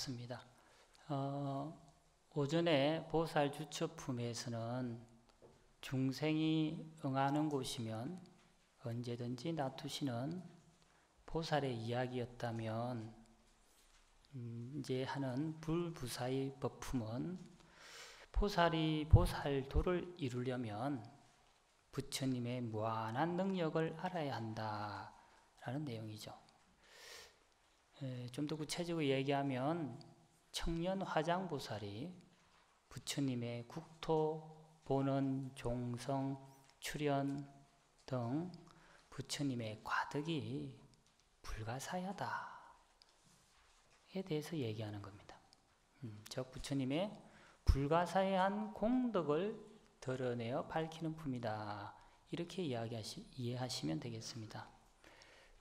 좋습니다. 오전에 보살 주처품에서는 중생이 응하는 곳이면 언제든지 놔두시는 보살의 이야기였다면, 이제 하는 불부사의 법품은 보살이 보살도를 이루려면 부처님의 무한한 능력을 알아야 한다라는 내용이죠. 좀 더 구체적으로 얘기하면 청년화장보살이 부처님의 국토, 본원, 종성, 출현 등 부처님의 과덕이 불가사야다에 대해서 얘기하는 겁니다. 즉 부처님의 불가사야한 공덕을 드러내어 밝히는 품이다, 이렇게 이해하시면 되겠습니다.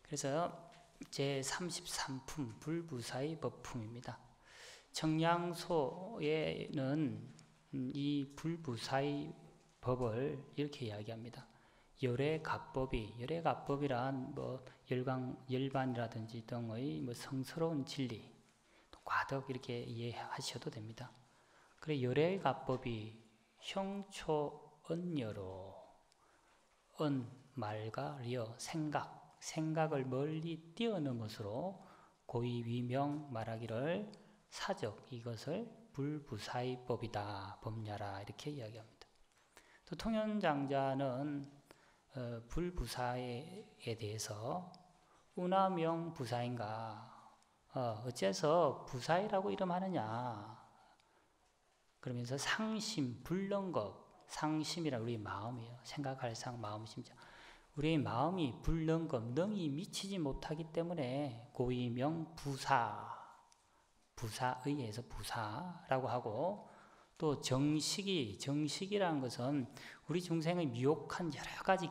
그래서 제33품 불부사의 법품입니다. 청량소에는 이 불부사의 법을 이렇게 이야기합니다. 열애가법이란 열반이라든지 등의 성스러운 진리, 과덕 이렇게 이해하셔도 됩니다. 그래 열애가법이 형초언여로, 말과 려, 생각을 멀리 뛰어넘어서로 고의위명 말하기를 사적, 이것을 불부사의 법이다, 법냐라, 이렇게 이야기합니다. 또 통현장자는 불부사에 대해서 운하명 부사인가, 어째서 부사이라고 이름하느냐, 그러면서 상심, 불능겁, 상심이란 우리 마음이에요. 생각할 상, 마음, 심자. 우리의 마음이 불능겁, 능이 미치지 못하기 때문에 고의명 부사의에서 부사라고 하고, 또 정식이라는 것은 우리 중생의 미혹한 여러 가지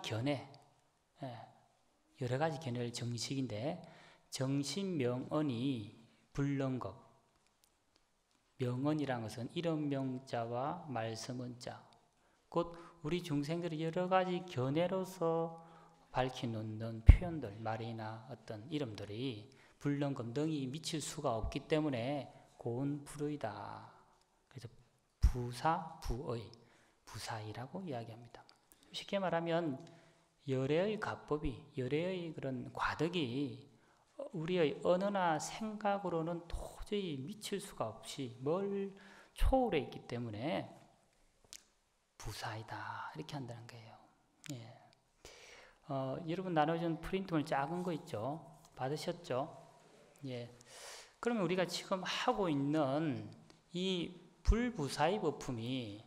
견해를 정식인데, 정신명언이 불능겁, 명언이라는 것은 이름명자와 말씀은자, 곧 우리 중생들이 여러 가지 견해로서 밝혀놓는 표현들, 말이나 어떤 이름들이 불능겁, 능이 미칠 수가 없기 때문에 고운 불의다. 그래서 부의, 부사이라고 이야기합니다. 쉽게 말하면 열애의 가법이, 열애의 그런 과덕이 우리의 언어나 생각으로는 도저히 미칠 수가 없이 초월해 있기 때문에 부사이다, 이렇게 한다는 거예요. 예. 여러분 나눠준 프린트물 작은 거 있죠? 받으셨죠? 예. 그러면 우리가 지금 하고 있는 이 불부사의 법품이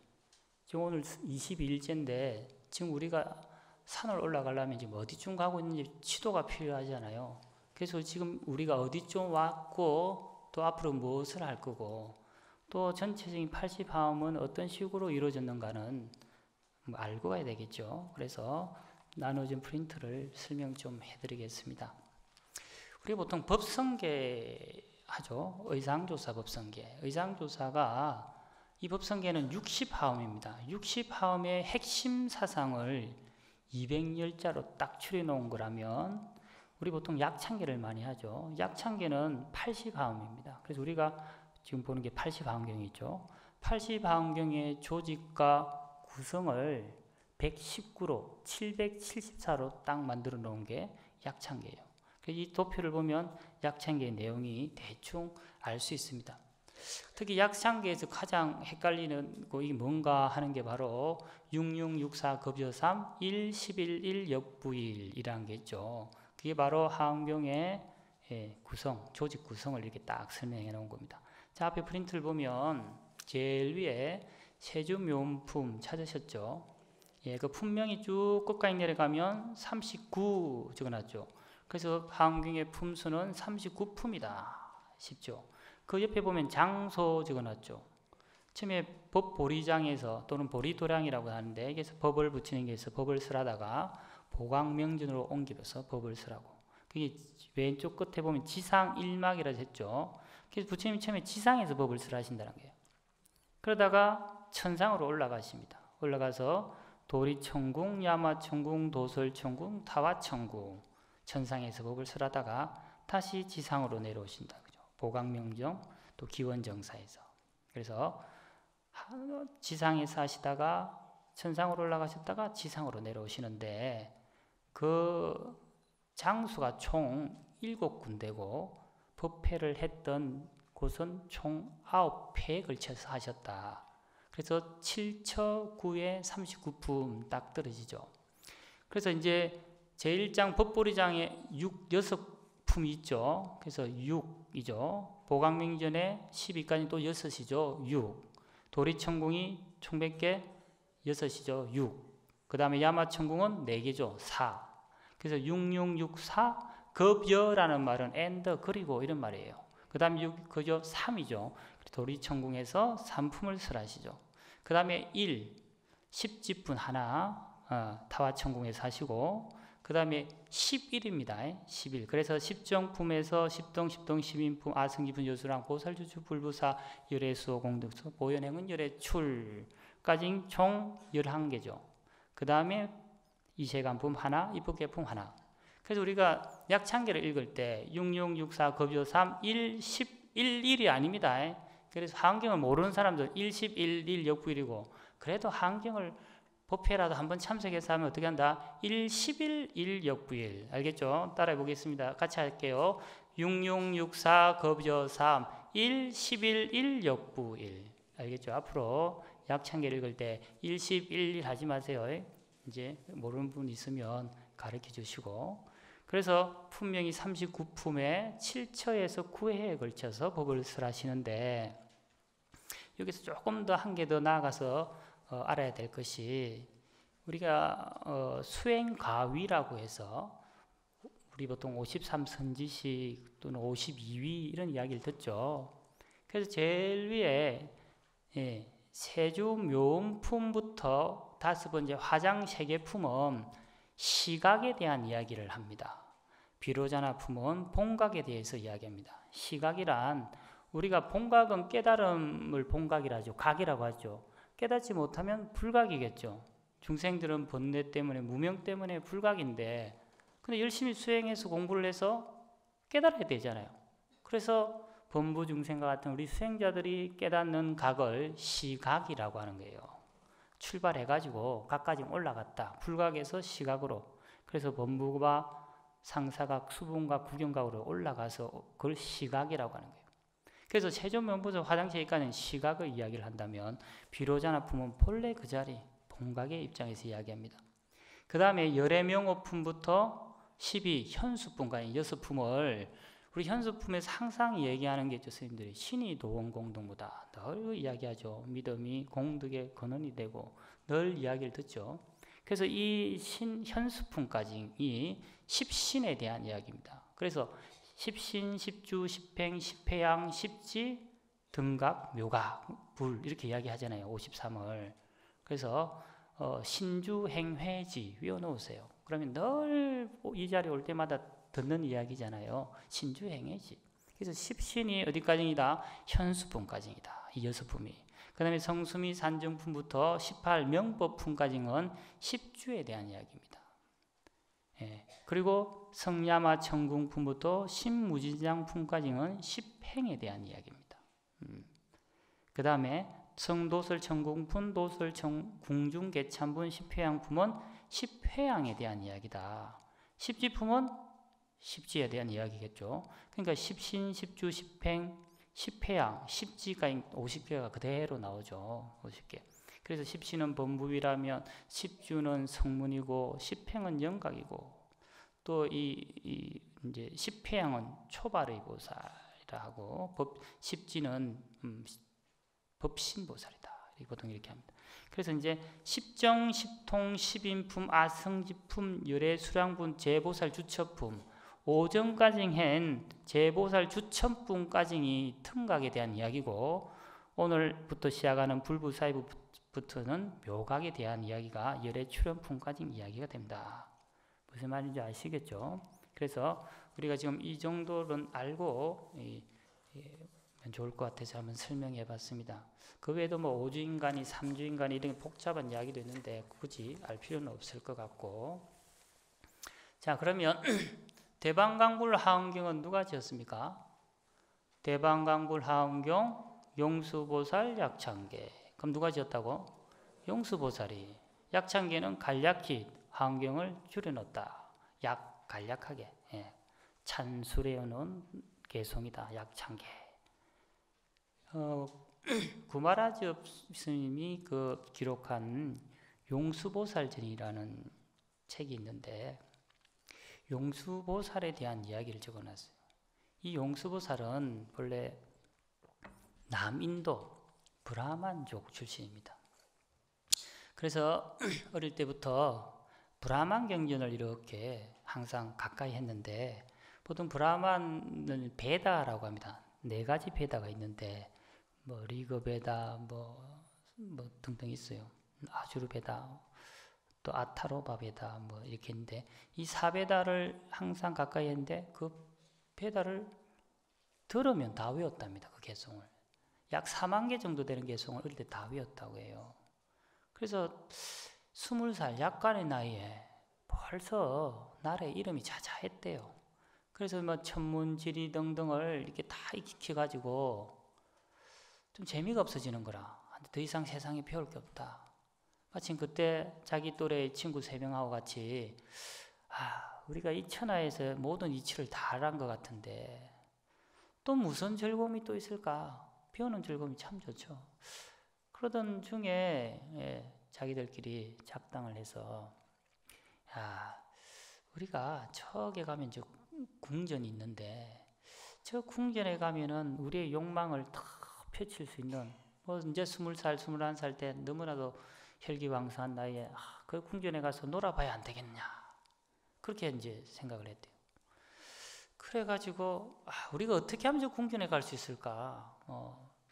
지금 오늘 22일째인데 지금 우리가 산을 올라가려면 지금 어디쯤 가고 있는지 지도가 필요하잖아요. 그래서 지금 우리가 어디쯤 왔고 또 앞으로 무엇을 할 거고 또 전체적인 80화음은 어떤 식으로 이루어졌는가는 알고 가야 되겠죠. 그래서 나눠준 프린트를 설명 좀 해드리겠습니다. 우리 보통 법성계 하죠. 의상조사 법성계. 의상조사가 이 법성계는 60화음입니다. 60화음의 핵심 사상을 210자로 딱 추려놓은 거라면 우리 보통 약창계를 많이 하죠. 약창계는 80화음입니다. 그래서 우리가 지금 보는 게 80화음경이죠. 80화음경의 조직과 구성을 119로 774로 딱 만들어 놓은 게 약창계예요. 이 도표를 보면 약창계의 내용이 대충 알 수 있습니다. 특히 약창계에서 가장 헷갈리는 거 이게 뭔가 하는 게 바로 6664 급여 3 1 11 1 역부일이라는 게 있죠. 그게 바로 하음경의 구성, 조직 구성을 이렇게 딱 설명해 놓은 겁니다. 자, 앞에 프린트를 보면 제일 위에 세주묘품 찾으셨죠? 예, 그 품명이 쭉 끝까지 내려가면 39 적어놨죠. 그래서 하음경의 품수는 39품이다. 쉽죠? 그 옆에 보면 장소 적어놨죠. 처음에 법보리장에서 또는 보리도량이라고 하는데 여기서 법을 붙이는 게 있어 법을 쓰라다가 보광명준으로 옮겨서 법을 쓰라고. 그게 왼쪽 끝에 보면 지상 1막이라 했죠. 그래서 부처님이 처음에 지상에서 법을 쓰라 하신다는 거예요. 그러다가 천상으로 올라가십니다. 올라가서 도리천궁, 야마천궁, 도설천궁, 타화천궁, 천상에서 법을 쓰라다가 다시 지상으로 내려오신다. 그죠? 보광명정, 또 기원정사에서. 그래서 지상에서 하시다가 천상으로 올라가셨다가 지상으로 내려오시는데 그 장수가 총 7군데고 법회를 했던 곳은 총 9회에 걸쳐서 하셨다. 그래서 7처 9에 39품 딱 떨어지죠. 그래서 이제 제1장 법보리장에 6품이 있죠. 그래서 6이죠. 보강명전에 12까지 또 6이죠. 6. 도리천궁이 총 100개 6이죠. 6. 그 다음에 야마천궁은 4개죠. 4. 그래서 6664 급여라는 말은 and 그리고 이런 말이에요. 그 다음에 6 그죠 3이죠. 도리천궁에서 3품을 설하시죠. 그 다음에 1 10지분 하나 타화천궁에서 하시고 그 다음에 11입니다. 11. 그래서 10정품에서 10동, 10동, 10인품, 아승기분, 여수랑, 보살주주, 불부사, 열애수호, 공덕수, 보현행은 열애출까지 총 11개죠. 그 다음에 이세간품 하나, 입법계품 하나. 그래서 우리가 약창계를 읽을 때 6664, 급여 3, 1, 10, 1, 1이 아닙니다. 그래서 한경을 모르는 사람들 1, 10, 1, 1, 역부일이고 그래도 한경을 법회라도 한번 참석해서 하면 어떻게 한다? 1, 11, 1, 역부일. 알겠죠? 따라해 보겠습니다. 같이 할게요. 6664, 급여 3, 1, 11, 1, 역부일. 알겠죠? 앞으로 약창계를 읽을 때 1, 10, 1, 1 하지 마세요. 이제 모르는 분 있으면 가르쳐 주시고. 그래서 품명이 39품에 7처에서 9회에 걸쳐서 법을 설하시는데 여기서 조금 더 한 개 더 나아가서 알아야 될 것이 우리가 수행가위라고 해서 우리 보통 53선지식 또는 52위 이런 이야기를 듣죠. 그래서 제일 위에 세주묘음품부터 5번째 화장세계품은 시각에 대한 이야기를 합니다. 비로자나 품은 본각에 대해서 이야기합니다. 시각이란 우리가 본각은 깨달음을 본각이라 하죠. 각이라고 하죠. 깨닫지 못하면 불각이겠죠. 중생들은 번뇌 때문에 무명 때문에 불각인데 근데 열심히 수행해서 공부를 해서 깨달아야 되잖아요. 그래서 범부 중생과 같은 우리 수행자들이 깨닫는 각을 시각이라고 하는 거예요. 출발해가지고 각까지 올라갔다. 불각에서 시각으로. 그래서 범부가 상사각, 수분각, 구경각으로 올라가서 그걸 시각이라고 하는 거예요. 그래서 세존명부에서 화장실까지는 시각을 이야기를 한다면 비로자나 품은 본래 그 자리, 본각의 입장에서 이야기합니다. 그 다음에 열애명오품부터 12 현수품까지 6품을 우리 현수품에서 항상 얘기하는 게 있죠. 선생님들이 신이 도원공동무다. 늘 이야기하죠. 믿음이 공덕의 근원이 되고 늘 이야기를 듣죠. 그래서 이 현수품까지 이 10신에 대한 이야기입니다. 그래서 10신, 10주, 10행, 10회양, 10지, 등각, 묘각, 불 이렇게 이야기하잖아요. 53을. 그래서 신주, 행, 회지 외워놓으세요. 그러면 늘 이 자리에 올 때마다 듣는 이야기잖아요. 신주, 행, 회지. 그래서 10신이 어디까지이다? 현수품까지이다. 이 6품이. 그 다음에 성수미 산정품부터 18명법품까지는 10주에 대한 이야기입니다. 예. 그리고 성야마 천궁품부터 신무진장품까지는 10행에 대한 이야기입니다. 그 다음에 성도설 천궁품, 도설 궁중개참분, 10회양품은 10회양에 대한 이야기다. 10지품은 10지에 대한 이야기겠죠. 그러니까 10신, 10주, 10행, 10회양, 10지가 50개가 그대로 나오죠. 50개. 그래서 10신은 범부위라면 10주는 성문이고 10행은 영각이고 또 이제 10회양은 초발의 보살이라 하고 10지는 법신보살이다. 보통 이렇게 합니다. 그래서 이제 10정, 10통, 10인품, 아성지품, 열애, 수량분, 제보살, 주처품 5정까지 한 제보살, 주처품까지이 틈각에 대한 이야기고 오늘부터 시작하는 불부사이부터는 묘각에 대한 이야기가 열애, 출현품까지 이야기가 됩니다. 무슨 말인지 아시겠죠? 그래서 우리가 지금 이 정도는 알고 좋을 것 같아서 한번 설명해 봤습니다. 그 외에도 뭐 5주인간이 3주인간이 이런 복잡한 이야기도 있는데 굳이 알 필요는 없을 것 같고 자 그러면 대방강불 하은경은 누가 지었습니까? 대방강불 하은경 용수보살 약창계. 그럼 누가 지었다고? 용수보살이. 약창계는 간략히 하은경을 줄여놓았다. 약 간략하게. 예. 찬술에 놓은 개송이다. 약창계. 구마라즈 스님이 그 기록한 용수보살전이라는 책이 있는데 용수보살에 대한 이야기를 적어놨어요. 이 용수보살은 본래 남인도 브라만족 출신입니다. 그래서 어릴 때부터 브라만 경전을 이렇게 항상 가까이 했는데 보통 브라만을 베다라고 합니다. 4가지 베다가 있는데 뭐 리그베다 뭐 등등 있어요. 아주르베다 또 아타로바베다 뭐 이렇게 있는데 이 4베다를 항상 가까이 했는데 그 베다를 들으면 다 외웠답니다. 그 개송을. 약 4만 개 정도 되는 개송을 어릴 때 다 외웠다고 해요. 그래서 20살 약간의 나이에 벌써 나라의 이름이 자자했대요. 그래서 뭐 천문지리 등등을 이렇게 다 익혀가지고 좀 재미가 없어지는 거라. 더 이상 세상에 배울 게 없다. 마침 그때 자기 또래 친구 3명하고 같이 우리가 이 천하에서 모든 이치를 다 알은 것 같은데 또 무슨 즐거움이 또 있을까? 배우는 즐거움이 참 좋죠. 그러던 중에 자기들끼리 작당을 해서 우리가 저기 가면 저 궁전이 있는데 저 궁전에 가면은 우리의 욕망을 다 펼칠 수 있는 뭐 이제 20살, 21살 때 너무나도 혈기왕성한 나이에 그 궁전에 가서 놀아봐야 안 되겠냐 그렇게 이제 생각을 했대요. 그래가지고 우리가 어떻게 하면 저 궁전에 갈 수 있을까?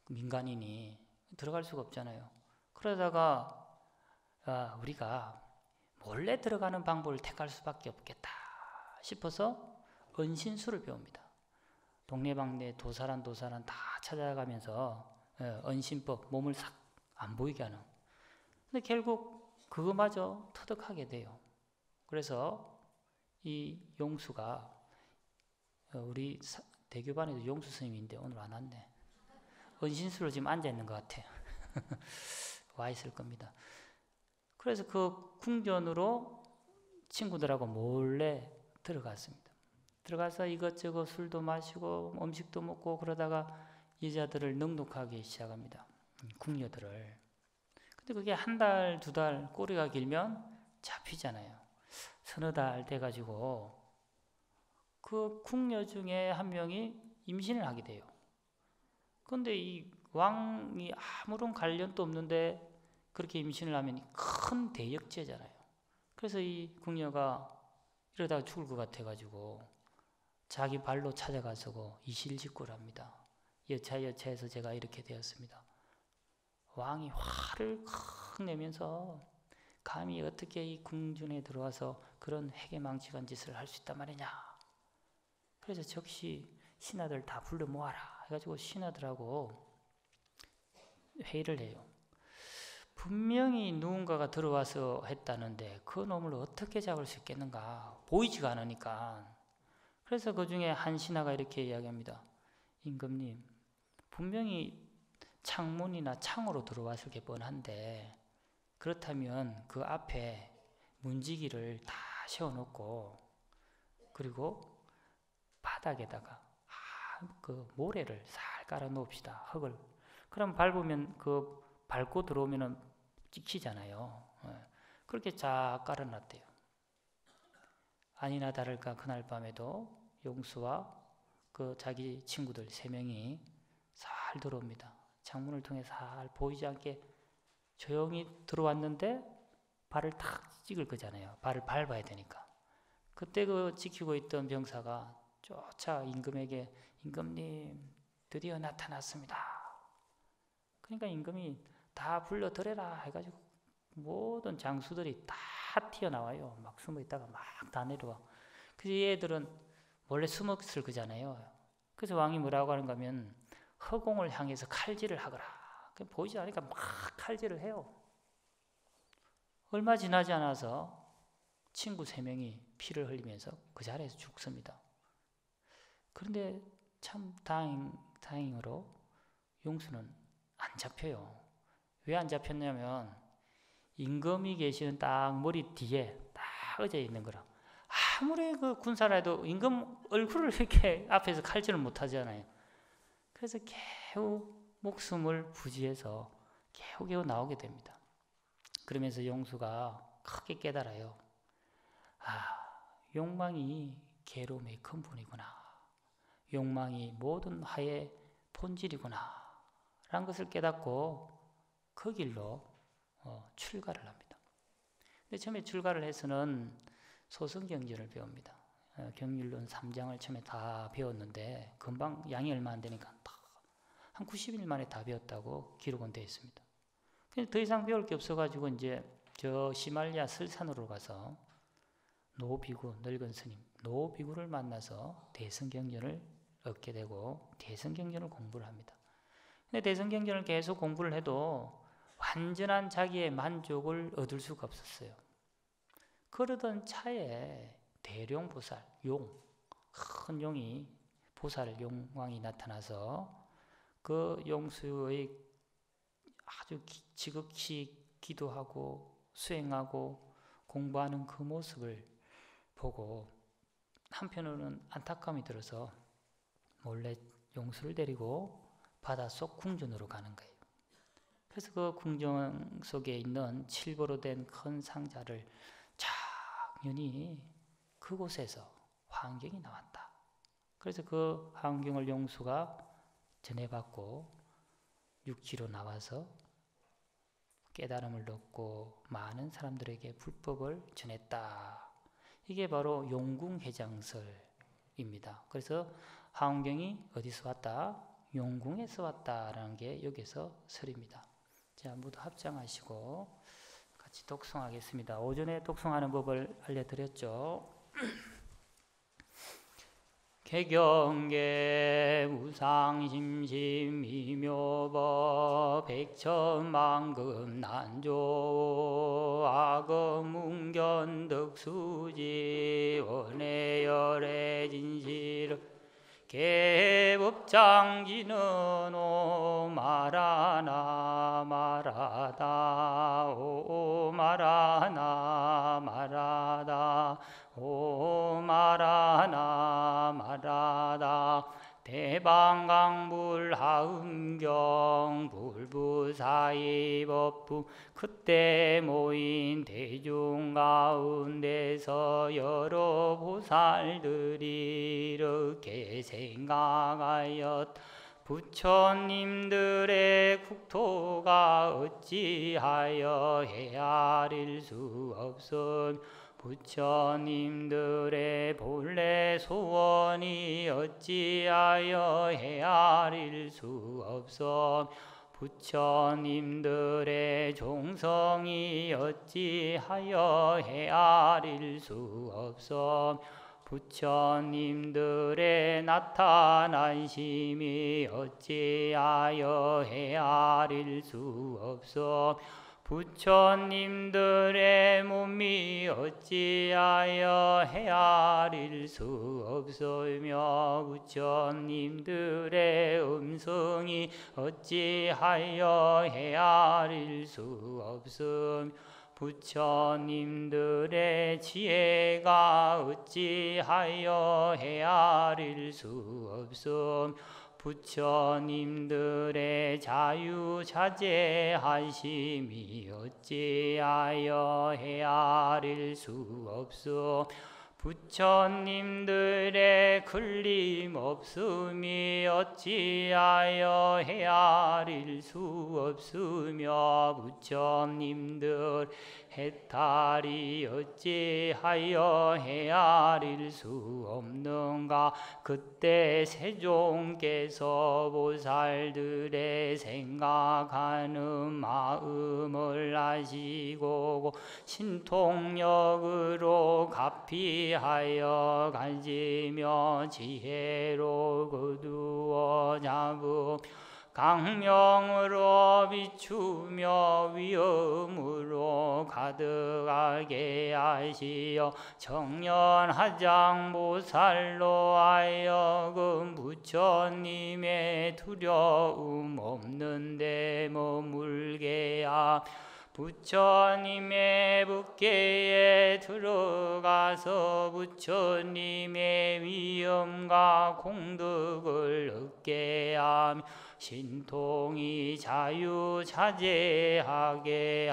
민간인이 들어갈 수가 없잖아요. 그러다가 우리가 몰래 들어가는 방법을 택할 수밖에 없겠다 싶어서 언신술을 배웁니다. 동네방네 도사란 다 찾아가면서 언신법, 몸을 싹 안 보이게 하는. 근데 결국 그거마저 터득하게 돼요. 그래서 이 용수가 우리 대교반에도 용수 스님인데 오늘 안 왔네. 언신술로 지금 앉아 있는 것 같아요. 와 있을 겁니다. 그래서 그 궁전으로 친구들하고 몰래 들어갔습니다. 들어가서 이것저것 술도 마시고 음식도 먹고 그러다가 여자들을 넉넉하게 시작합니다. 궁녀들을. 근데 그게 1달, 2달 꼬리가 길면 잡히잖아요. 서너 달 돼가지고 그 궁녀 중에 한 명이 임신을 하게 돼요. 그런데 이 왕이 아무런 관련도 없는데 그렇게 임신을 하면 큰 대역죄잖아요. 그래서 이 궁녀가 이러다가 죽을 것 같아가지고 자기 발로 찾아가서 이실직고를 합니다. 여차여차해서 제가 이렇게 되었습니다. 왕이 화를 크 내면서 감히 어떻게 이 궁전에 들어와서 그런 회개망측한 짓을 할 수 있단 말이냐. 그래서 즉시 신하들 다 불러 모아라 해가지고 신하들하고 회의를 해요. 분명히 누군가가 들어와서 했다는데 그 놈을 어떻게 잡을 수 있겠는가. 보이지가 않으니까. 그래서 그 중에 한 신하가 이렇게 이야기합니다. 임금님, 분명히 창문이나 창으로 들어왔을 게 뻔한데 그렇다면 그 앞에 문지기를 다 세워놓고 그리고 바닥에다가 그 모래를 살 깔아 놓읍시다. 흙을. 그럼 밟으면 그 밟고 들어오면은 찍히잖아요. 그렇게 쫙 깔아놨대요. 아니나 다를까 그날 밤에도 용수와 그 자기 친구들 3명이 살 들어옵니다. 창문을 통해 살 보이지 않게 조용히 들어왔는데 발을 탁 찍을 거잖아요. 발을 밟아야 되니까. 그때 그 지키고 있던 병사가 쫓아 임금에게 임금님 드디어 나타났습니다. 그러니까 임금이 다 불러들여라 해가지고 모든 장수들이 다 튀어나와요. 막 숨어있다가 막 다 내려와. 그래서 얘들은 원래 숨었을 거잖아요. 그래서 왕이 뭐라고 하는가 하면 허공을 향해서 칼질을 하거라. 보이지 않으니까 막 칼질을 해요. 얼마 지나지 않아서 친구 3명이 피를 흘리면서 그 자리에서 죽습니다. 그런데 참 다행으로 용수는 안 잡혀요. 왜 안 잡혔냐면 임금이 계시는 딱 머리 뒤에 딱 의자에 있는 거라. 아무리 그 군사라 해도 임금 얼굴을 이렇게 앞에서 칼질을 못 하잖아요. 그래서 겨우 목숨을 부지해서 겨우겨우 나오게 됩니다. 그러면서 용수가 크게 깨달아요. 욕망이 괴로움의 근본이구나. 욕망이 모든 화의 본질이구나. 라는 것을 깨닫고 그 길로 출가를 합니다. 근데 처음에 출가를 해서는 소승경전을 배웁니다. 경률론 3장을 처음에 다 배웠는데 금방 양이 얼마 안 되니까 한 90일 만에 다 배웠다고 기록은 되어 있습니다. 더 이상 배울 게 없어가지고 이제 저 시말리아 설산으로 가서 노비구, 늙은 스님 노비구를 만나서 대승경전을 얻게 되고 대승경전을 공부를 합니다. 근데 대승경전을 계속 공부를 해도 완전한 자기의 만족을 얻을 수가 없었어요. 그러던 차에 대룡보살, 큰 용이 보살 용왕이 나타나서 그 용수의 아주 지극히 기도하고 수행하고 공부하는 그 모습을 보고 한편으로는 안타까움이 들어서 몰래 용수를 데리고 바닷속 궁전으로 가는 거예요. 그래서 그 궁전 속에 있는 칠보로 된 큰 상자를 작년이 그곳에서 화엄경이 나왔다. 그래서 그 화엄경을 용수가 전해받고 육지로 나와서 깨달음을 얻고 많은 사람들에게 불법을 전했다. 이게 바로 용궁해장설입니다. 그래서 화엄경이 어디서 왔다? 용궁에서 왔다라는 게 여기서 설입니다. 자, 모두 합장하시고 같이 독송하겠습니다. 오전에 독송하는 법을 알려드렸죠. 개경계 무상심심 미묘법 백천만금 난조 악음문견 덕수지 원해열의 진실 개법장지는 오 말하나 말하다 오 말하나 말하다 오 말하나 말하다 대방강불 하음경 불부사의 법부 그때 모인 대중 가운데서 여러 보살들이 이렇게 생각하였 부처님들의 국토가 어찌하여 헤아릴 수 없음 부처님들의 본래 소원이 어찌하여 헤아릴 수 없어 부처님들의 종성이 어찌하여 헤아릴 수 없어 부처님들의 나타나심이 어찌하여 헤아릴 수 없어 부처님들의 몸이 어찌하여 헤아릴 수 없으며 부처님들의 음성이 어찌하여 헤아릴 수 없음 부처님들의 지혜가 어찌하여 헤아릴 수 없음 부처님들의 자유자재하심이 어찌하여 헤아릴 수 없어 부처님들의 걸림없음이 어찌하여 헤아릴 수 없으며 부처님들 해탈이 어찌하여 헤아릴 수 없는가 그때 세종께서 보살들의 생각하는 마음을 아시고 신통력으로 가피하여 가지며 지혜로 거두어 잡음 강명으로 비추며 위엄으로 가득하게 하시어 청년하장보살로 하여금 부처님의 두려움 없는 데 머물게 하며 부처님의 법계에 들어가서 부처님의 위엄과 공덕을 얻게 하며 신통이 자유자재하게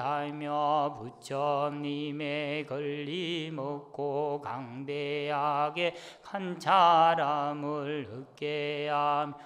하며 부처님의 걸림없고 강대하게 관찰함을 얻게 하며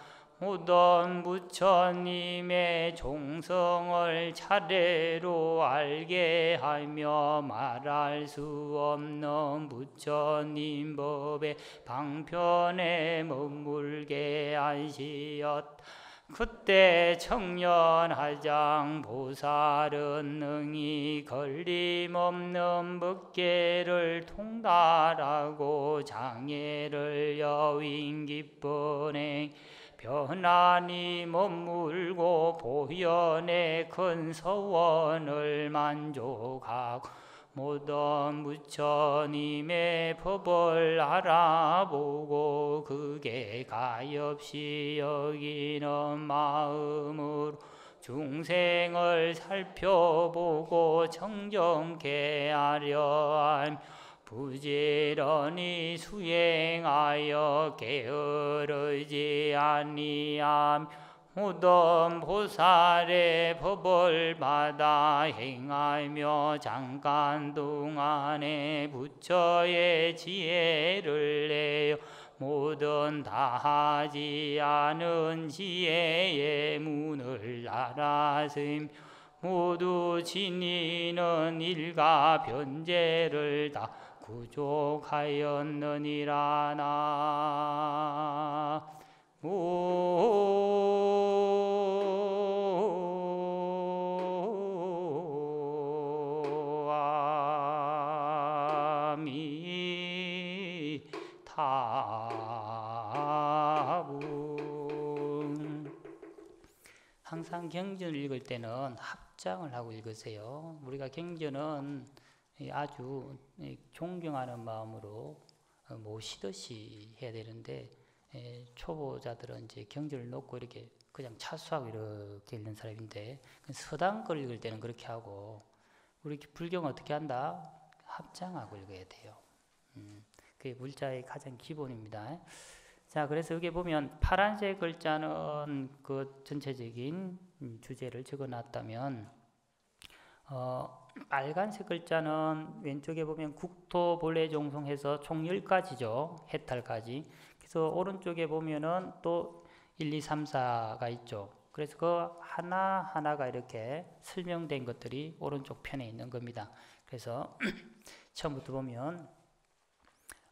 모든 부처님의 종성을 차례로 알게 하며 말할 수 없는 부처님 법의 방편에 머물게 하시었다. 그때 청년하장 보살은 능히 걸림없는 법계를 통달하고 장애를 여윈 기쁜행 편안히 머물고 보현의 큰 서원을 만족하고 모든 부처님의 법을 알아보고 그게 가엾이 여기는 마음으로 중생을 살펴보고 정정케 하려 하며 부지런히 수행하여 게으르지 아니하며 모든 보살의 법을 받아 행하며 잠깐 동안에 부처의 지혜를 내어 모든 다하지 않은 지혜의 문을 알았으며 모두 지니는 일가 변제를 다 구족하였느니라. 항상 경전을 읽을 때는 합장을 하고 읽으세요. 우리가 경전은 아주 존경하는 마음으로 모시듯이 해야 되는데 초보자들은 이제 경전을 놓고 이렇게 그냥 차수하고 이렇게 읽는 사람인데 서당 걸 읽을 때는 그렇게 하고 우리 불경은 어떻게 한다? 합장하고 읽어야 돼요. 그게 물자의 가장 기본입니다. 자, 그래서 여기 보면 파란색 글자는 그 전체적인 주제를 적어놨다면 빨간색 글자는 왼쪽에 보면 국토 본래 종송해서 총 10가지죠. 해탈까지. 그래서 오른쪽에 보면은 또 1, 2, 3, 4가 있죠. 그래서 그 하나하나가 이렇게 설명된 것들이 오른쪽 편에 있는 겁니다. 그래서 처음부터 보면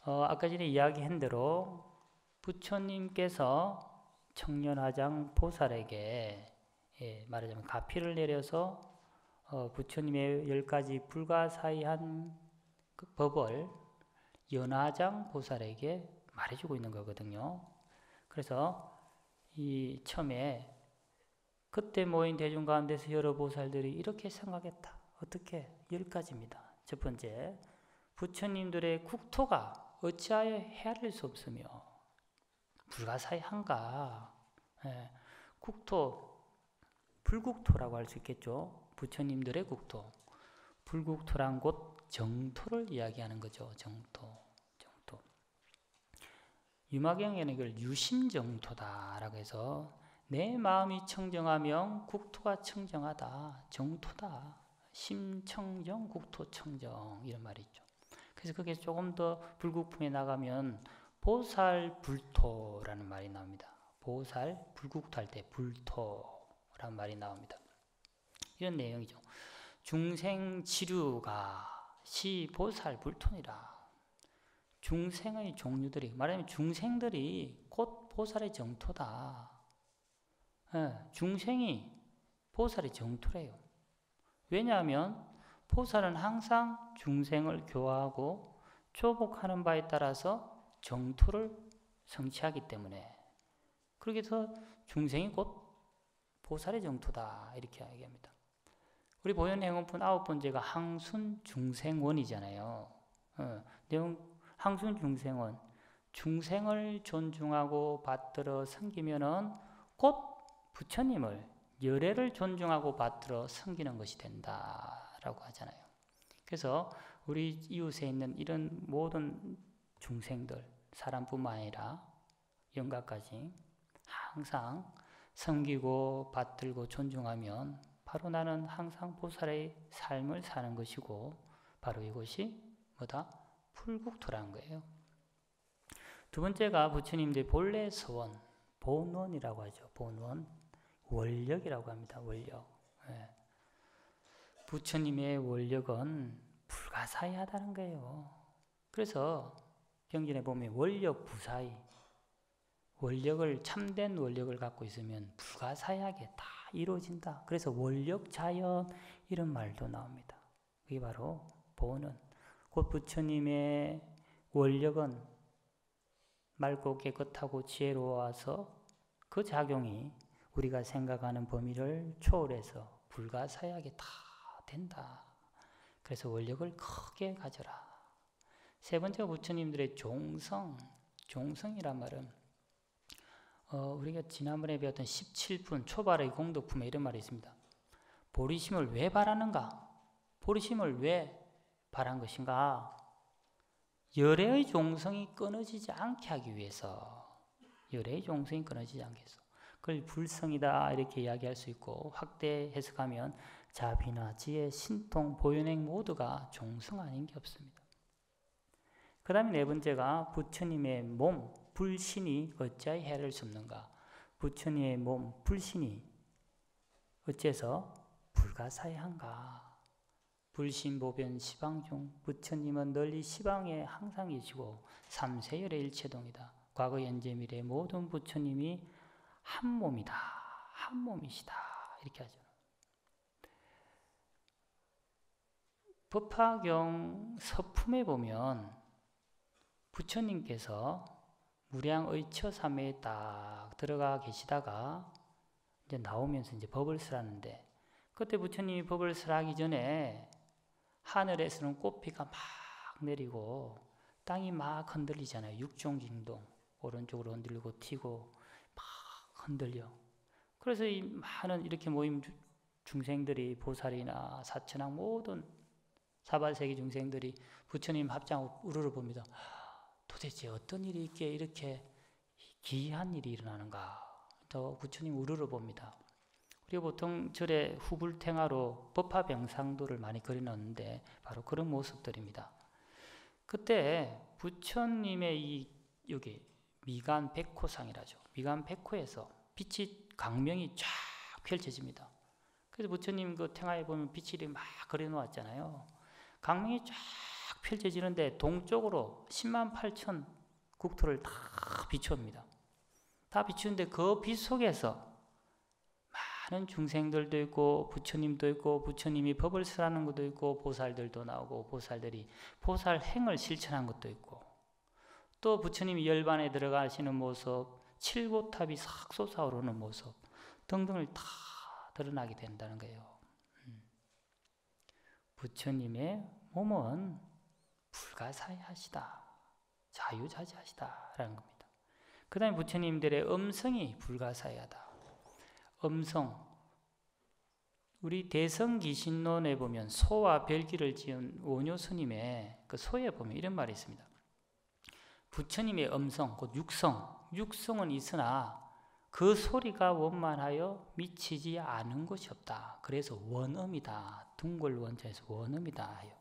아까 전에 이야기한 대로 부처님께서 청년하장 보살에게 말하자면 가피를 내려서 부처님의 10가지 불가사의한 그 법을 연하장 보살에게 말해주고 있는 거거든요. 그래서 이 처음에 그때 모인 대중 가운데서 여러 보살들이 이렇게 생각했다. 어떻게? 10가지입니다. 첫 번째, 부처님들의 국토가 어찌하여 헤아릴 수 없으며 불가사의한가? 국토, 불국토라고 할 수 있겠죠. 부처님들의 국토. 불국토란 곳 정토를 이야기하는 거죠. 정토. 유마경에는 이걸 유심정토다라고 해서 내 마음이 청정하면 국토가 청정하다. 정토다. 심청정, 국토청정 이런 말이 있죠. 그래서 그게 조금 더 불국품에 나가면 보살불토라는 말이 나옵니다. 보살, 불국토 할 때 불토라는 말이 나옵니다. 이런 내용이죠. 중생지류가 시 보살불토니라. 중생의 종류들이 말하자면 중생들이 곧 보살의 정토다. 중생이 보살의 정토래요. 왜냐하면 보살은 항상 중생을 교화하고 조복하는 바에 따라서 정토를 성취하기 때문에 그렇게 해서 중생이 곧 보살의 정토다 이렇게 이야기합니다. 우리 보현행원품 9번째가 항순중생원이잖아요. 내용 항순중생원, 중생을 존중하고 받들어 섬기면은 곧 부처님을 열애를 존중하고 받들어 섬기는 것이 된다라고 하잖아요. 그래서 우리 이웃에 있는 이런 모든 중생들, 사람뿐만 아니라 영가까지 항상 섬기고 받들고 존중하면 바로 나는 항상 보살의 삶을 사는 것이고 바로 이것이 뭐다? 풀국토라는 거예요. 두 번째가 부처님들의 본래 서원, 본원이라고 하죠. 본원, 원력이라고 합니다. 원력. 예. 부처님의 원력은 불가사의하다는 거예요. 그래서 경전에 보면 원력 부사의, 원력을 참된 원력을 갖고 있으면 불가사의하게 다 이루어진다. 그래서 원력 자연 이런 말도 나옵니다. 그게 바로 본원. 곧 부처님의 원력은 맑고 깨끗하고 지혜로워서 그 작용이 우리가 생각하는 범위를 초월해서 불가사의하게 다 된다. 그래서 원력을 크게 가져라. 세 번째가 부처님들의 종성. 종성이란 말은 우리가 지난번에 배웠던 17분 초발의 공덕품에 이런 말이 있습니다. 보리심을 왜 바라는가? 보리심을 왜 바란 것인가? 열애의 종성이 끊어지지 않게 하기 위해서, 열애의 종성이 끊어지지 않게 해서 그걸 불성이다 이렇게 이야기할 수 있고, 확대 해석하면 자비나 지혜, 신통, 보현행 모두가 종성 아닌 게 없습니다. 그 다음에 네 번째가 부처님의 몸, 불신이 어찌하여 해를 줍는가? 부처님의 몸, 불신이 어째서 불가사의한가? 불신보변 시방중, 부처님은 널리 시방에 항상 계시고 삼세열의 일체동이다. 과거 현재 미래 모든 부처님이 한 몸이다, 한 몸이시다 이렇게 하죠. 법화경 서품에 보면 부처님께서 무량의처삼에 딱 들어가 계시다가 이제 나오면서 이제 법을 쓰라는데, 그때 부처님이 법을 쓰라기 전에 하늘에서는 꽃비가 막 내리고 땅이 막 흔들리잖아요. 육종징동, 오른쪽으로 흔들리고 튀고 막 흔들려. 그래서 이 많은 이렇게 모임 중생들이, 보살이나 사천왕 모든 사발세계 중생들이 부처님 합장하고 우르르 봅니다. 도대체 어떤 일이 있기에 이렇게 기이한 일이 일어나는가? 또 부처님 우르르 봅니다. 우리가 보통 절에 후불탱화로 법화병상도를 많이 그려놓는데 바로 그런 모습들입니다. 그때 부처님의 여기 미간 백호상이라죠. 미간 백호에서 빛이 강명이 쫙 펼쳐집니다. 그래서 부처님 그 탱화에 보면 빛이 막 그려놓았잖아요. 강명이 쫙 펼쳐지는데 동쪽으로 10만 8천 국토를 다 비추옵니다. 다 비추는데 그 빛 속에서 많은 중생들도 있고 부처님도 있고 부처님이 법을 쓰라는 것도 있고 보살들도 나오고 보살들이 보살 행을 실천한 것도 있고 또 부처님이 열반에 들어가시는 모습, 칠고탑이 싹 솟아오르는 모습 등등을 다 드러나게 된다는 거예요. 부처님의 몸은 불가사의하시다, 자유자재하시다라는 겁니다. 그 다음에 부처님들의 음성이 불가사의하다. 음성, 우리 대성기신론에 보면 소와 별기를 지은 원효스님의 그 소에 보면 이런 말이 있습니다. 부처님의 음성, 곧 육성, 육성은 있으나 그 소리가 원만하여 미치지 않은 것이 없다. 그래서 원음이다. 둥글 원자에서 원음이다 해요.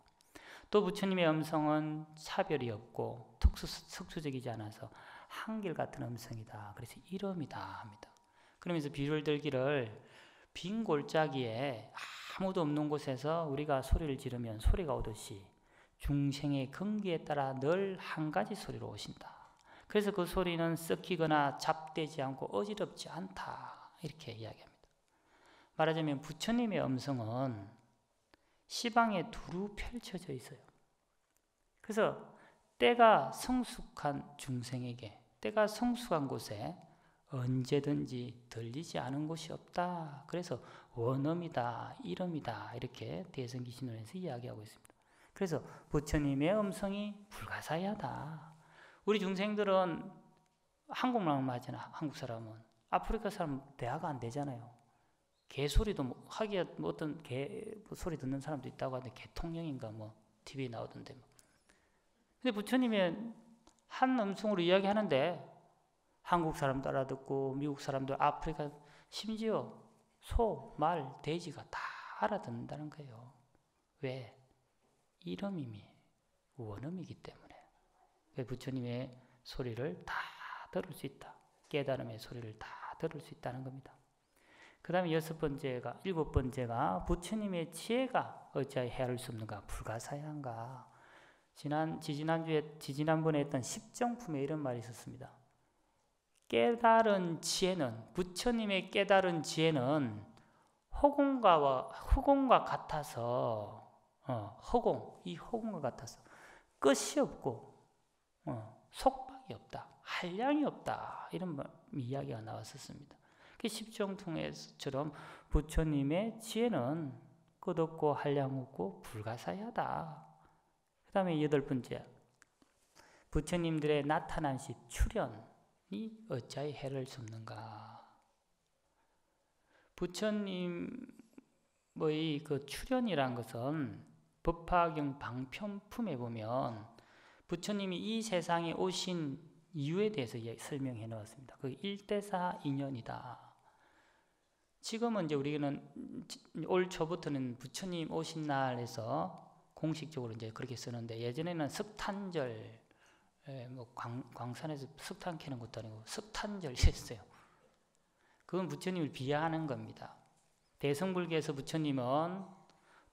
또 부처님의 음성은 차별이 없고 특수적이지 않아서 한결같은 음성이다. 그래서 일음이다 합니다. 그러면서 비유를 들기를 빈 골짜기에 아무도 없는 곳에서 우리가 소리를 지르면 소리가 오듯이 중생의 근기에 따라 늘 한 가지 소리로 오신다. 그래서 그 소리는 섞이거나 잡되지 않고 어지럽지 않다. 이렇게 이야기합니다. 말하자면 부처님의 음성은 시방에 두루 펼쳐져 있어요. 그래서 때가 성숙한 중생에게, 때가 성숙한 곳에 언제든지 들리지 않은 곳이 없다. 그래서 원음이다, 이름이다 이렇게 대성기신론에서 이야기하고 있습니다. 그래서 부처님의 음성이 불가사의하다. 우리 중생들은 한국말만 하잖아. 한국 사람은. 아프리카 사람은 대화가 안 되잖아요. 개소리도 하기야 어떤 개 소리 듣는 사람도 있다고 하는데 개통령인가 TV에 나오던데 근데 부처님의 한 음성으로 이야기하는데 한국 사람도 알아듣고 미국 사람도 아프리카 심지어 소, 말, 돼지가 다 알아듣는다는 거예요. 왜? 이름이미 원음이기 때문에. 부처님의 소리를 다 들을 수 있다. 깨달음의 소리를 다 들을 수 있다는 겁니다. 그 다음에 일곱 번째가 부처님의 지혜가 어찌하여 헤아릴 수 없는가? 불가사의한가? 지지난번에 했던 십정품에 이런 말이 있었습니다. 부처님의 깨달은 지혜는 허공과 같아서, 허공과 같아서 끝이 없고, 속박이 없다, 한량이 없다, 이런 이야기가 나왔었습니다. 그 십정통에서처럼 부처님의 지혜는 끝없고 한량 없고 불가사의하다. 그 다음에 여덟 번째, 부처님들의 나타난 시 출현이 어찌하여 헤아릴 수 없는가? 부처님의 그 출현이란 것은 법화경 방편품에 보면 부처님이 이 세상에 오신 이유에 대해서 설명해 놓았습니다. 그 일대사 인연이다. 지금은 이제 우리는 올 초부터는 부처님 오신 날에서 공식적으로 이제 그렇게 쓰는데 예전에는 석탄절, 광산에서 석탄 캐는 것도 아니고 석탄절이었어요. 그건 부처님을 비하하는 겁니다. 대성불교에서 부처님은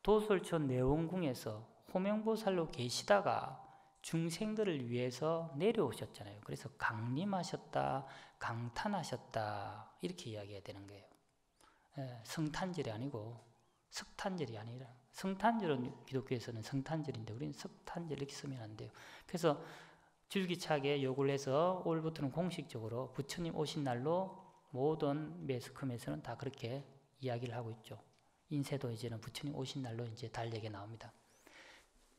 도솔촌 내원궁에서 호명보살로 계시다가 중생들을 위해서 내려오셨잖아요. 그래서 강림하셨다, 강탄하셨다 이렇게 이야기해야 되는 거예요. 성탄절이 아니고 석탄절이 아니라 성탄절은 기독교에서는 성탄절인데 우리는 석탄절 이렇게 쓰면 안 돼요. 그래서 줄기차게 요구를 해서 올부터는 공식적으로 부처님 오신 날로 모든 매스컴에서는 다 그렇게 이야기를 하고 있죠. 인쇄도 이제는 부처님 오신 날로 이제 달력에 나옵니다.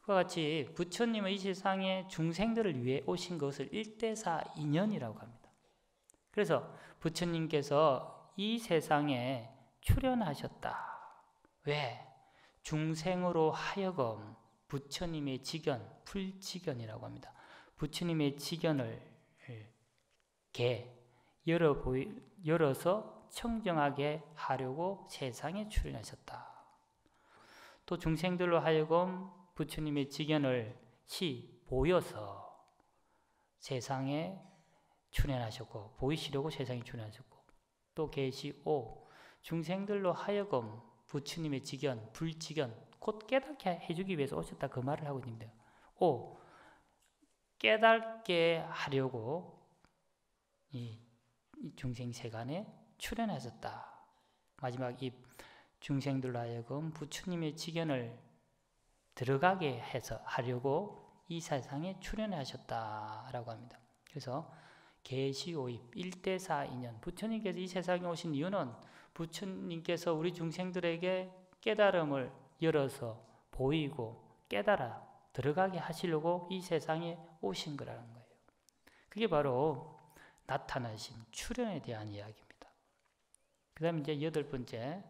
그와 같이 부처님은 이 세상에 중생들을 위해 오신 것을 일대사 인연이라고 합니다. 그래서 부처님께서 이 세상에 출현하셨다. 왜? 중생으로 하여금 부처님의 지견, 불지견이라고 합니다. 부처님의 지견을 열어서 청정하게 하려고 세상에 출현하셨다. 또 중생들로 하여금 부처님의 지견을 보여서 세상에 출현하셨고 보이시려고 세상에 출현하셨고 또 계시 5 중생들로 하여금 부처님의 지견, 불지견 곧 깨닫게 해주기 위해서 오셨다 그 말을 하고 있는데요. 5 깨닫게 하려고 이 중생 세간에 출현하셨다. 마지막 이 중생들로 하여금 부처님의 지견을 들어가게 해서 하려고 이 세상에 출현하셨다라고 합니다. 그래서 계시오입 일대사 인연 부처님께서 이 세상에 오신 이유는 부처님께서 우리 중생들에게 깨달음을 열어서 보이고 깨달아 들어가게 하시려고 이 세상에 오신 거라는 거예요. 그게 바로 나타나심, 출현에 대한 이야기입니다. 그 다음에 이제 여덟 번째,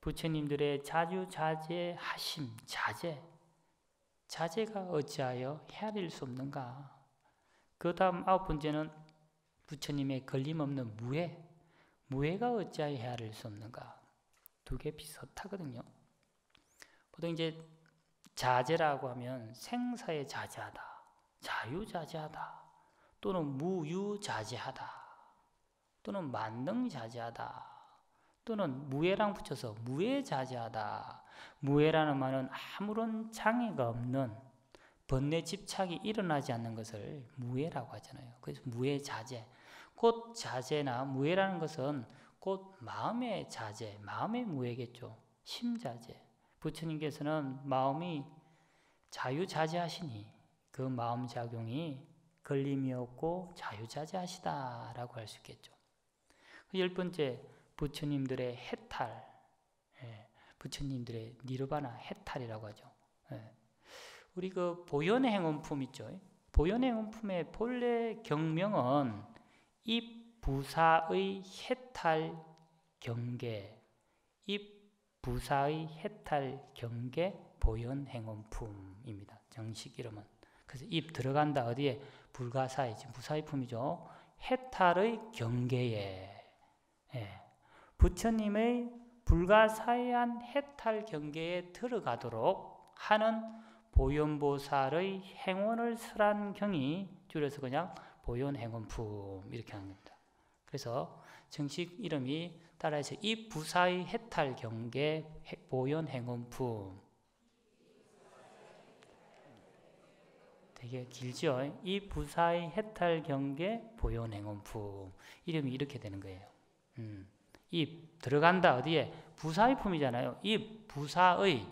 부처님들의 자주자재하심, 자재가 어찌하여 헤아릴 수 없는가? 그 다음 아홉 번째는 부처님의 걸림없는 무해가 어찌하여 헤아릴 수 없는가? 두 개 비슷하거든요. 보통 이제 자재라고 하면 생사에 자재하다, 자유자재하다, 또는 무유자재하다, 또는 만능자재하다, 또는 무해랑 붙여서 무해자재하다. 무해라는 말은 아무런 장애가 없는 번뇌 집착이 일어나지 않는 것을 무해라고 하잖아요. 그래서 무해자재. 곧 자재나 무해라는 것은 곧 마음의 자재, 마음의 무해겠죠. 심자재. 부처님께서는 마음이 자유자재하시니 그 마음작용이 걸림이 없고 자유자재하시다라고 할 수 있겠죠. 10번째, 부처님들의 해탈. 부처님들의 니르바나 해탈이라고 하죠. 우리 그 보현행원품 있죠. 보현행원품의 본래 경명은 입부사의 해탈 경계, 입부사의 해탈 경계 보현행원품입니다. 정식 이름은. 그래서 입 들어간다 어디에? 불가사의, 지금 부사의 품이죠. 해탈의 경계에, 부처님의 불가사의한 해탈 경계에 들어가도록 하는 보현보살의 행원을 설한 경이 줄여서 그냥 보현행원품 이렇게 하는 겁니다. 그래서 정식 이름이 따라해서 이 부사의 해탈 경계 보현행원품. 되게 길죠? 이 부사의 해탈 경계 보현행원품. 이름이 이렇게 되는 거예요. 입 들어간다 어디에? 부사의 품이잖아요. 입 부사의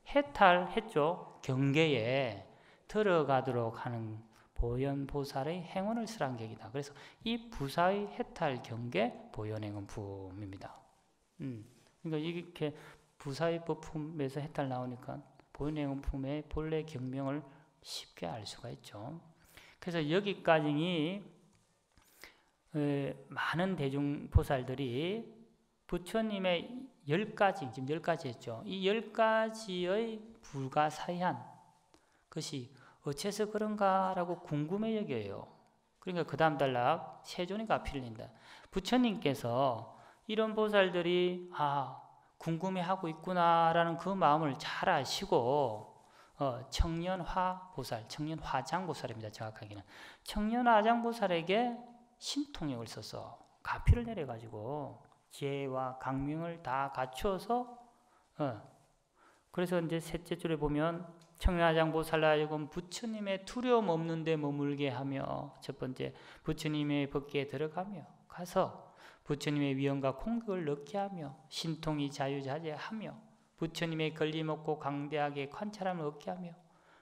해탈했죠. 경계에 들어가도록 하는 보현보살의 행원을 설한 격이다. 그래서 이 부사의 해탈 경계 보현행원품입니다. 그러니까 이렇게 부사의 법품에서 해탈 나오니까 보현행원품의 본래 경명을 쉽게 알 수가 있죠. 그래서 여기까지 많은 대중보살들이 부처님의 10가지, 지금 10가지 했죠. 이 10가지의 불가사의한 것이 어째서 그런가라고 궁금해 여겨요. 그러니까 그 다음 단락 세존이가 필린다. 부처님께서 이런 보살들이 궁금해하고 있구나라는 그 마음을 잘 아시고 청년화 보살, 청년화장 보살입니다. 정확하게는 청년화장 보살에게 신통력을 써서 가피를 내려가지고 지혜와 강명을 다 갖추어서 그래서 이제 셋째 줄에 보면 청년화장 보살로 하여금 부처님의 두려움 없는 데 머물게 하며, 첫 번째 부처님의 법계에 들어가며 가서 부처님의 위엄과 공격을 얻게 하며 신통이 자유자재하며 부처님의 걸림없고 강대하게 관찰함을 얻게 하며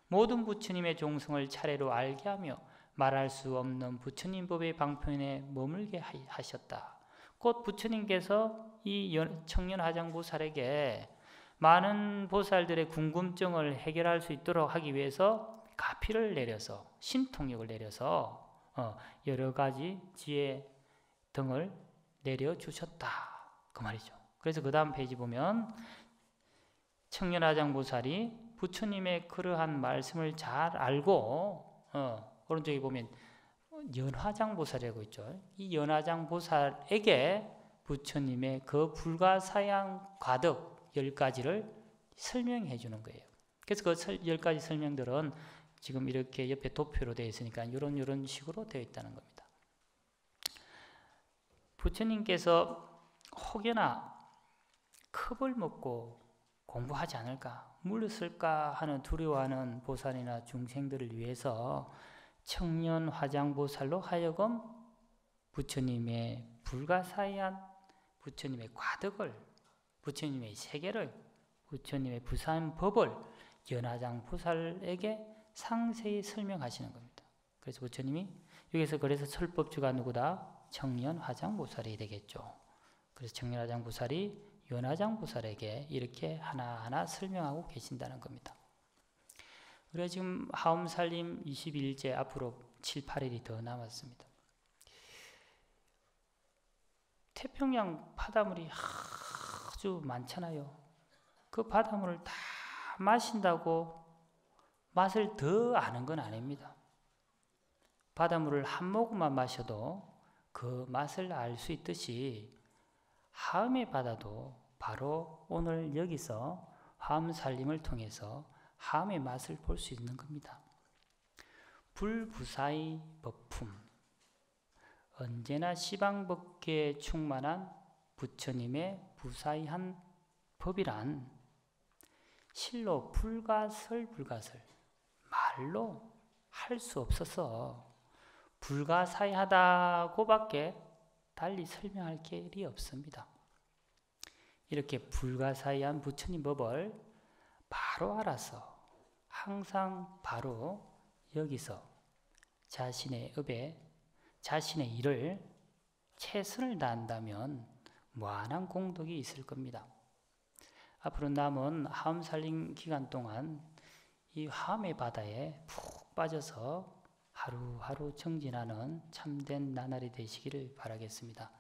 모든 부처님의 종성을 차례로 알게 하며 말할 수 없는 부처님 법의 방편에 머물게 하셨다. 곧 부처님께서 이 청년화장보살에게 많은 보살들의 궁금증을 해결할 수 있도록 하기 위해서 가피를 내려서 신통력을 내려서 여러 가지 지혜 등을 내려주셨다. 그 말이죠. 그래서 그 다음 페이지 보면 청년화장보살이 부처님의 그러한 말씀을 잘 알고 오른쪽에 보면 연화장보살이라고 있죠. 이 연화장보살에게 부처님의 그 불가사양 과덕 10가지를 설명해 주는 거예요. 그래서 그 10가지 설명들은 지금 이렇게 옆에 도표로 되어 있으니까 이런 식으로 되어 있다는 겁니다. 부처님께서 혹여나 컵을 먹고 공부하지 않을까, 물렀을까 하는 두려워하는 보살이나 중생들을 위해서 청년화장보살로 하여금 부처님의 불가사의한 부처님의 과덕을, 부처님의 세계를, 부처님의 부산법을 연화장보살에게 상세히 설명하시는 겁니다. 그래서 부처님이 여기서 그래서 설법주가 누구다? 청년화장보살이 되겠죠. 그래서 청년화장보살이 연화장보살에게 이렇게 하나하나 설명하고 계신다는 겁니다. 우리가 지금 하엄살림 21제 앞으로 7, 8일이 더 남았습니다. 태평양 바닷물이 아주 많잖아요. 그 바닷물을 다 마신다고 맛을 더 아는 건 아닙니다. 바닷물을 한 모금만 마셔도 그 맛을 알 수 있듯이 하음의 바다도 바로 오늘 여기서 하엄살림을 통해서 하음의 맛을 볼 수 있는 겁니다. 불부사의 법품, 언제나 시방법계에 충만한 부처님의 부사의한 법이란 실로 불가설 말로 할 수 없어서 불가사의하다고밖에 달리 설명할 길이 없습니다. 이렇게 불가사의한 부처님 법을 바로 알아서 항상 바로 여기서 자신의 업에 자신의 일을 최선을 다한다면 무한한 공덕이 있을 겁니다. 앞으로 남은 화엄 살림 기간 동안 이 화엄의 바다에 푹 빠져서 하루하루 정진하는 참된 나날이 되시기를 바라겠습니다.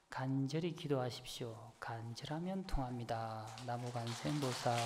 간절히 기도하십시오. 간절하면 통합니다. 나무간생보살.